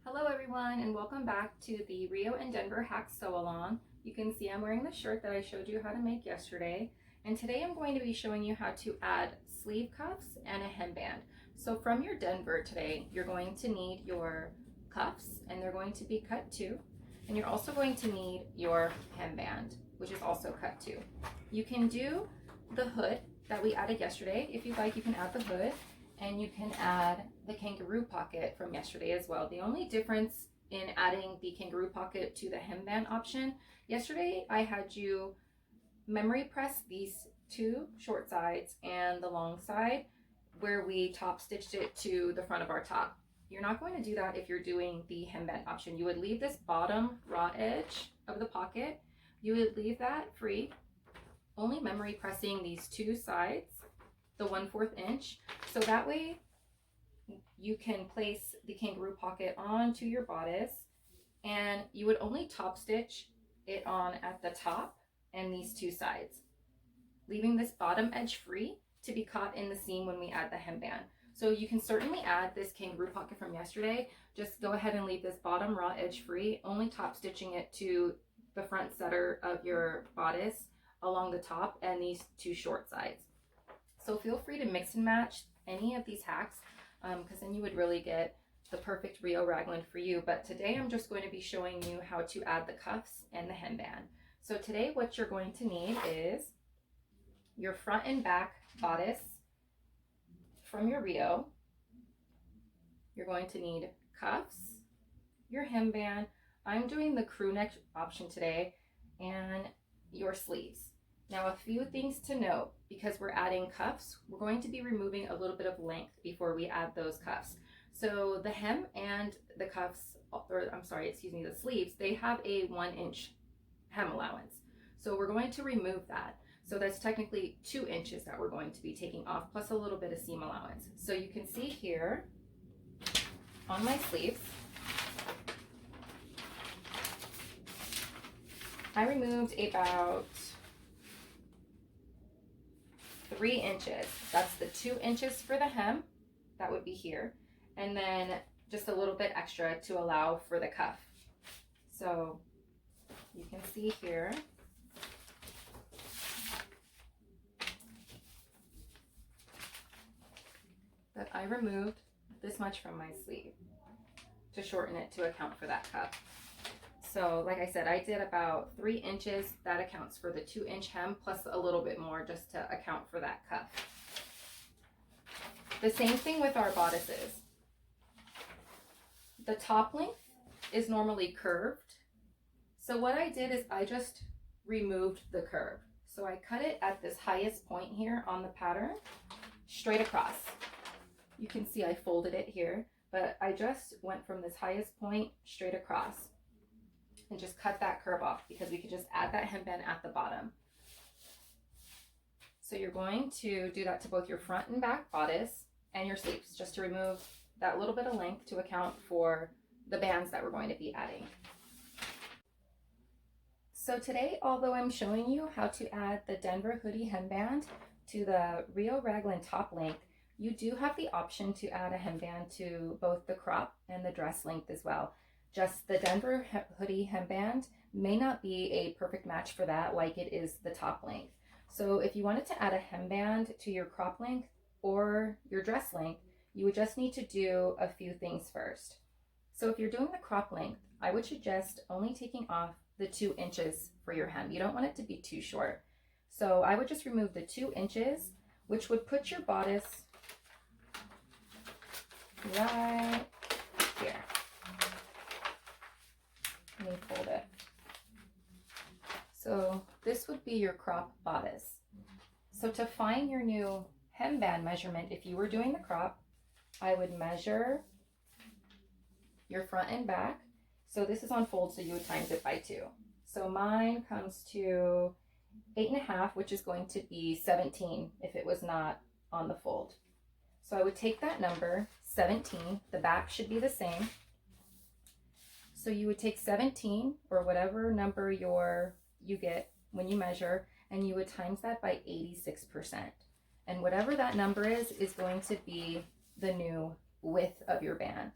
Hello everyone and welcome back to the Rio and Denver Hack Sew Along. You can see I'm wearing the shirt that I showed you how to make yesterday, and today I'm going to be showing you how to add sleeve cuffs and a hemband. So from your Denver today, you're going to need your cuffs, and they're going to be cut too, and you're also going to need your hemband, which is also cut too. You can do the hood that we added yesterday. If you'd like, you can add the hood, and you can add the kangaroo pocket from yesterday as well. The only difference in adding the kangaroo pocket to the hemband option, yesterday I had you memory press these two short sides and the long side where we top stitched it to the front of our top. You're not going to do that if you're doing the hemband option. You would leave this bottom raw edge of the pocket, you would leave that free, only memory pressing these two sides, the 1/4 inch, so that way you can place the kangaroo pocket onto your bodice, and you would only top stitch it on at the top and these two sides, leaving this bottom edge free to be caught in the seam when we add the hemband. So you can certainly add this kangaroo pocket from yesterday. Just go ahead and leave this bottom raw edge free, only top stitching it to the front center of your bodice along the top and these two short sides. So feel free to mix and match any of these hacks, because then you would really get the perfect Rio raglan for you. But today I'm just going to be showing you how to add the cuffs and the hemband. So today what you're going to need is your front and back bodice from your Rio. You're going to need cuffs, your hemband. I'm doing the crew neck option today, and your sleeves. Now, a few things to note, because we're adding cuffs, we're going to be removing a little bit of length before we add those cuffs. So the hem and the cuffs, or I'm sorry, excuse me, the sleeves, they have a 1 inch hem allowance. So we're going to remove that. So that's technically 2 inches that we're going to be taking off, plus a little bit of seam allowance. So you can see here on my sleeves, I removed about 3 inches. That's the 2 inches for the hem, that would be here, and then just a little bit extra to allow for the cuff. So you can see here that I removed this much from my sleeve to shorten it to account for that cuff. So like I said, I did about 3 inches. That accounts for the 2 inch hem plus a little bit more just to account for that cuff. The same thing with our bodices. The top length is normally curved. So what I did is I just removed the curve. So I cut it at this highest point here on the pattern, straight across. You can see I folded it here, but I just went from this highest point straight across and just cut that curve off, because we could just add that hemband at the bottom. So you're going to do that to both your front and back bodice and your sleeves, just to remove that little bit of length to account for the bands that we're going to be adding. So today, although I'm showing you how to add the Denver hoodie hemband to the Rio raglan top length, you do have the option to add a hemband to both the crop and the dress length as well. Just the Denver hoodie hemband may not be a perfect match for that like it is the top length. So if you wanted to add a hemband to your crop length or your dress length, you would just need to do a few things first. So if you're doing the crop length, I would suggest only taking off the 2 inches for your hem. You don't want it to be too short. So I would just remove the 2 inches, which would put your bodice right here. Let me fold it. So this would be your crop bodice. So to find your new hemband measurement, if you were doing the crop, I would measure your front and back. So this is on fold, so you would times it by 2. So mine comes to 8.5, which is going to be 17 if it was not on the fold. So I would take that number, 17, the back should be the same. So you would take 17, or whatever number you get when you measure, and you would times that by 86%. And whatever that number is going to be the new width of your band.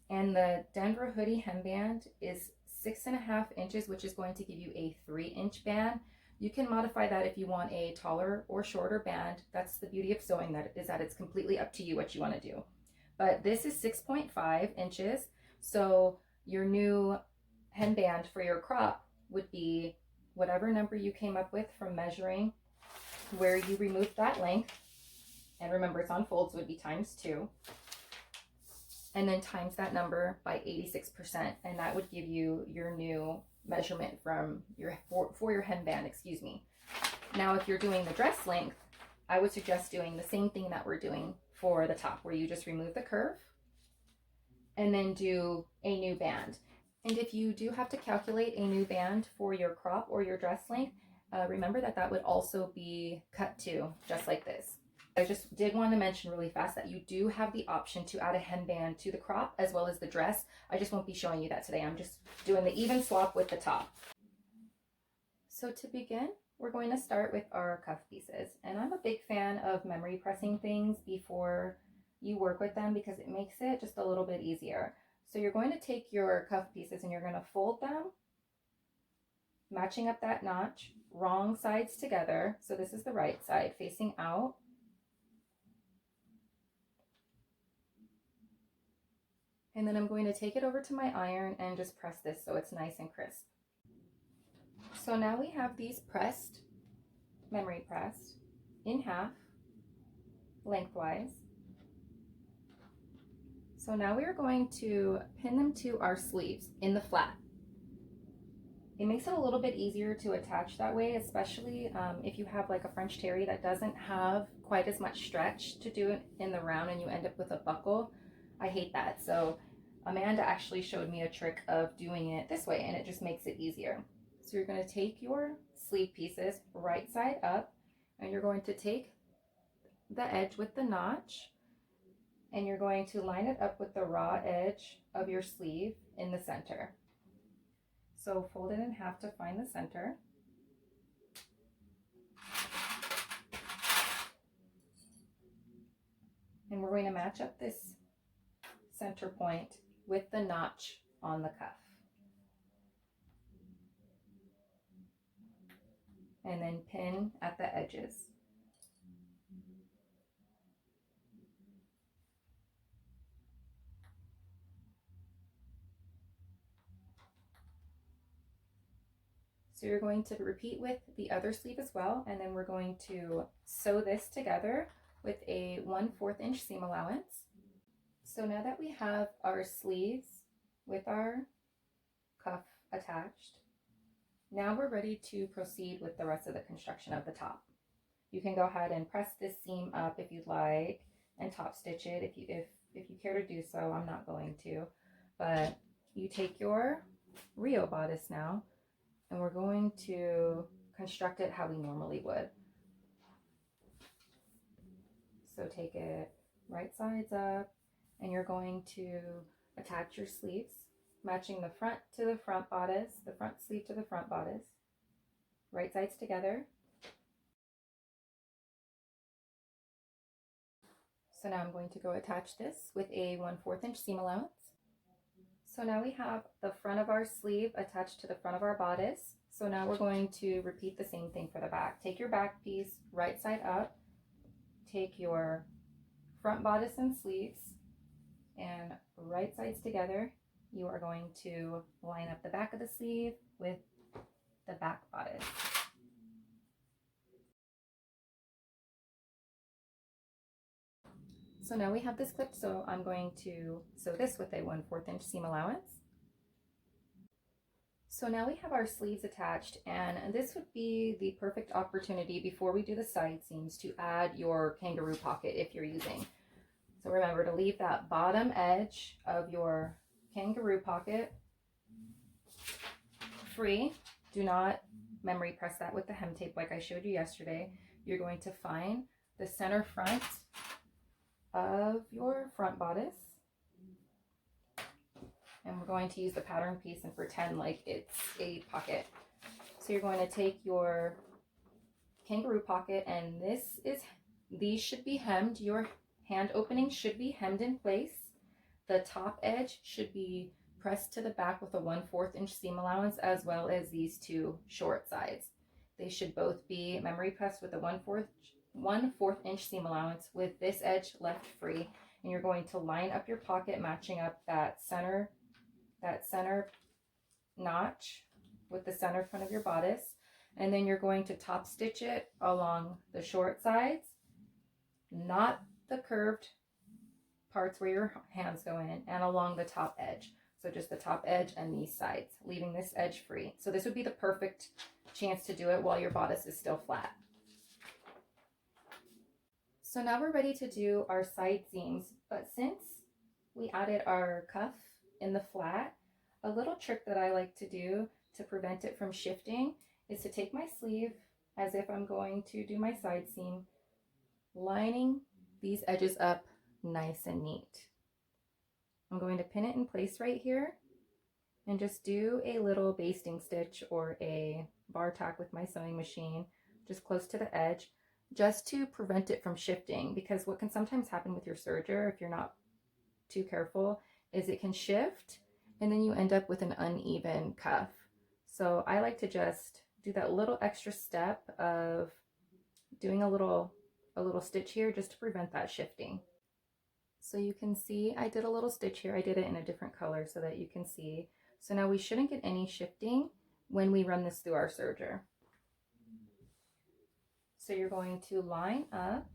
And the Denver hoodie hemband is 6.5 inches, which is going to give you a 3-inch band. You can modify that if you want a taller or shorter band. That's the beauty of sewing, that it's completely up to you what you want to do. But this is 6.5 inches. So your new hemband for your crop would be whatever number you came up with from measuring where you removed that length. And remember, it's on folds, so it would be times 2. And then times that number by 86%, and that would give you your new measurement from for your hemband, excuse me. Now, if you're doing the dress length, I would suggest doing the same thing that we're doing for the top, where you just remove the curve and then do a new band. And if you do have to calculate a new band for your crop or your dress length, remember that that would also be cut too, just like this. I just did want to mention really fast that you do have the option to add a hemband to the crop as well as the dress. I just won't be showing you that today. I'm just doing the even swap with the top. So to begin, we're going to start with our cuff pieces. And I'm a big fan of memory pressing things before you work with them because it makes it just a little bit easier. So you're going to take your cuff pieces and you're going to fold them, matching up that notch, wrong sides together. So this is the right side facing out. And then I'm going to take it over to my iron and just press this so it's nice and crisp. So now we have these pressed, memory pressed, in half, lengthwise. So now we are going to pin them to our sleeves in the flat. It makes it a little bit easier to attach that way, especially if you have like a French terry that doesn't have quite as much stretch to do it in the round and you end up with a buckle. I hate that. So Amanda actually showed me a trick of doing it this way and it just makes it easier. So you're going to take your sleeve pieces right side up and you're going to take the edge with the notch and you're going to line it up with the raw edge of your sleeve in the center. So fold it in half to find the center. And we're going to match up this center point with the notch on the cuff. And then pin at the edges. So you're going to repeat with the other sleeve as well, and then we're going to sew this together with a 1/4 inch seam allowance. So now that we have our sleeves with our cuff attached, now we're ready to proceed with the rest of the construction of the top. You can go ahead and press this seam up if you'd like and top stitch it if you care to do so. I'm not going to, but you take your Rio bodice now and we're going to construct it how we normally would. So take it right sides up and you're going to attach your sleeves, matching the front to the front bodice, the front sleeve to the front bodice, right sides together. So now I'm going to go attach this with a 1/4 inch seam allowance. So now we have the front of our sleeve attached to the front of our bodice. So now we're going to repeat the same thing for the back. Take your back piece right side up, take your front bodice and sleeves, and right sides together, you are going to line up the back of the sleeve with the back bodice. So now we have this clipped, so I'm going to sew this with a 1/4 inch seam allowance. So now we have our sleeves attached, and this would be the perfect opportunity before we do the side seams to add your kangaroo pocket if you're using. So remember to leave that bottom edge of your kangaroo pocket free. Do not memory press that with the hem tape like I showed you yesterday. You're going to find the center front of your front bodice. And we're going to use the pattern piece and pretend like it's a pocket. So you're going to take your kangaroo pocket, and these should be hemmed. Your hand opening should be hemmed in place. The top edge should be pressed to the back with a 1/4 inch seam allowance, as well as these two short sides. They should both be memory pressed with a 1/4 inch seam allowance with this edge left free. And you're going to line up your pocket, matching up that center notch with the center front of your bodice. And then you're going to top stitch it along the short sides, not the curved parts where your hands go in, and along the top edge. So just the top edge and these sides, leaving this edge free. So this would be the perfect chance to do it while your bodice is still flat. So now we're ready to do our side seams, but since we added our cuff in the flat, a little trick that I like to do to prevent it from shifting is to take my sleeve as if I'm going to do my side seam, lining these edges up nice and neat. I'm going to pin it in place right here and just do a little basting stitch or a bar tack with my sewing machine just close to the edge, just to prevent it from shifting, because what can sometimes happen with your serger, if you're not too careful, is it can shift and then you end up with an uneven cuff. So I like to just do that little extra step of doing a little stitch here just to prevent that shifting. So you can see I did a little stitch here. I did it in a different color so that you can see. So now we shouldn't get any shifting when we run this through our serger. So you're going to line up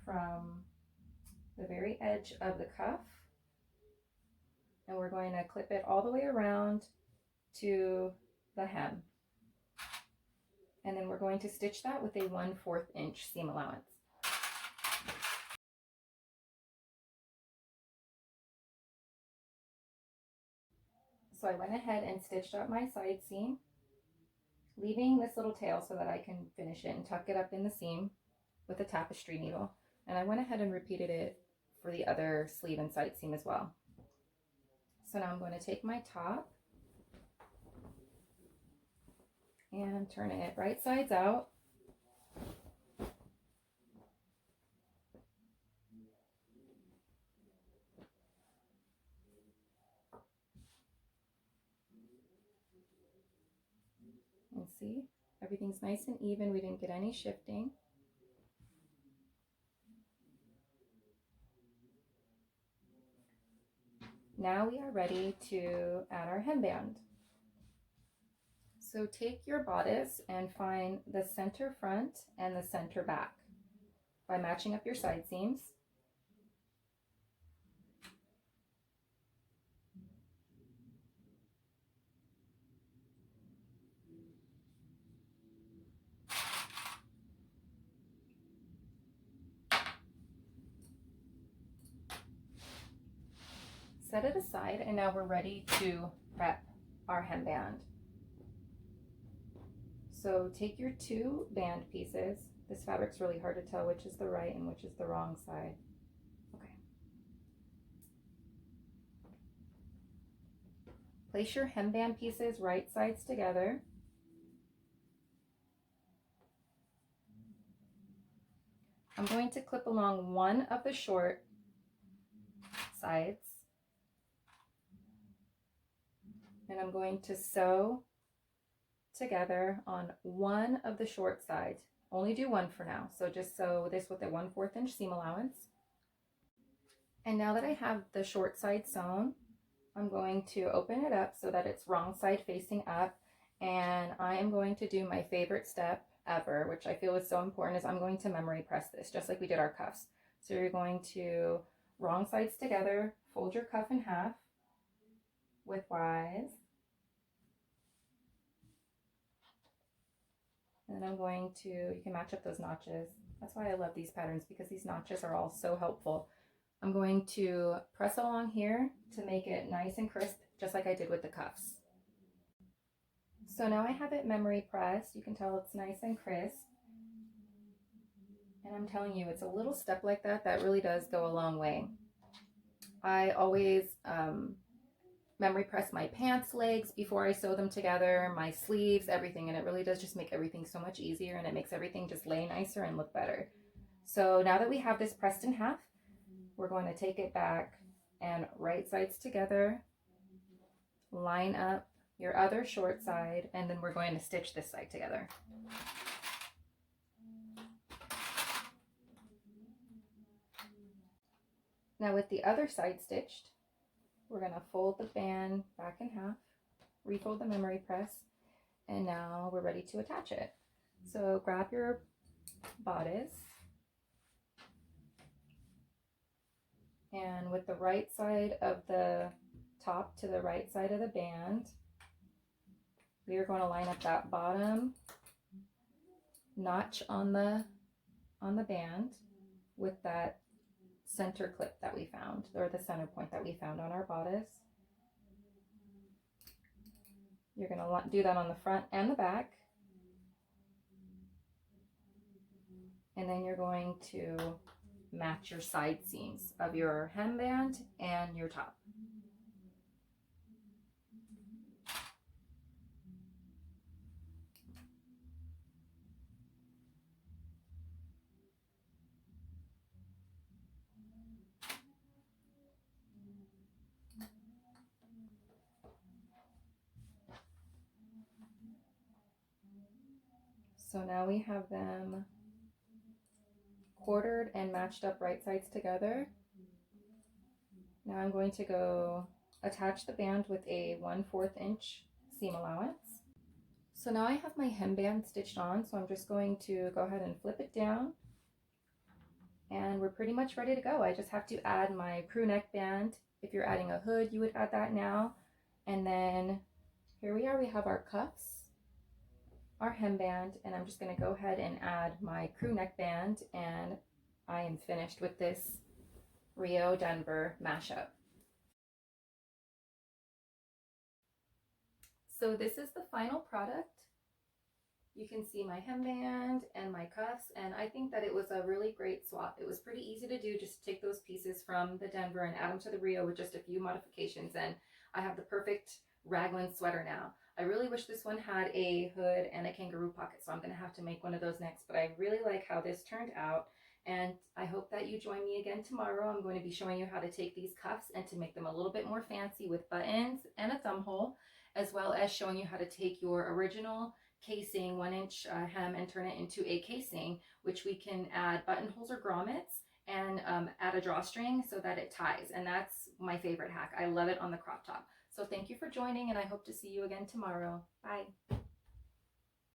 from the very edge of the cuff, and we're going to clip it all the way around to the hem. And then we're going to stitch that with a 1/4 inch seam allowance. So I went ahead and stitched up my side seam, leaving this little tail so that I can finish it and tuck it up in the seam with a tapestry needle. And I went ahead and repeated it for the other sleeve and side seam as well. So now I'm going to take my top and turn it right sides out. And see, everything's nice and even. We didn't get any shifting. Now we are ready to add our hemband. So take your bodice and find the center front and the center back by matching up your side seams. Set it aside, and now we're ready to prep our hemband. So take your two band pieces. This fabric's really hard to tell which is the right and which is the wrong side. Okay. Place your hemband pieces right sides together. I'm going to clip along one of the short sides, and I'm going to sew together on one of the short sides. Only do one for now, so just sew this with a 1/4 inch seam allowance. And now that I have the short side sewn, I'm going to open it up so that it's wrong side facing up, and I am going to do my favorite step ever, which I feel is so important, is I'm going to memory press this just like we did our cuffs. So you're going to wrong sides together, fold your cuff in half widthwise, and then I'm going to, you can match up those notches. That's why I love these patterns, because these notches are all so helpful. I'm going to press along here to make it nice and crisp, just like I did with the cuffs. So now I have it memory pressed. You can tell it's nice and crisp. And I'm telling you, it's a little step like that that really does go a long way. I always memory press my pants legs before I sew them together, my sleeves, everything, and it really does just make everything so much easier, and it makes everything just lay nicer and look better. So now that we have this pressed in half, we're going to take it back and right sides together. Line up your other short side, and then we're going to stitch this side together. Now with the other side stitched, we're going to fold the band back in half, refold the memory press, and now we're ready to attach it. So grab your bodice, and with the right side of the top to the right side of the band, we are going to line up that bottom notch on the band with that center clip that we found, or the center point that we found on our bodice. You're going to do that on the front and the back, and then you're going to match your side seams of your hemband and your top. So now we have them quartered and matched up right sides together. Now I'm going to go attach the band with a 1/4 inch seam allowance. So now I have my hemband stitched on, so I'm just going to go ahead and flip it down, and we're pretty much ready to go. I just have to add my crew neck band. If you're adding a hood, you would add that now. And then here we are, we have our cuffs, our hemband, and I'm just going to go ahead and add my crew neck band, and I am finished with this Rio Denver mashup. So this is the final product. You can see my hemband and my cuffs, and I think that it was a really great swap. It was pretty easy to do, just take those pieces from the Denver and add them to the Rio with just a few modifications, and I have the perfect raglan sweater now. I really wish this one had a hood and a kangaroo pocket, so I'm going to have to make one of those next, but I really like how this turned out, and I hope that you join me again tomorrow. I'm going to be showing you how to take these cuffs and to make them a little bit more fancy with buttons and a thumb hole, as well as showing you how to take your original casing 1-inch hem and turn it into a casing, which we can add buttonholes or grommets and add a drawstring so that it ties. And that's my favorite hack. I love it on the crop top. So thank you for joining, and I hope to see you again tomorrow. Bye.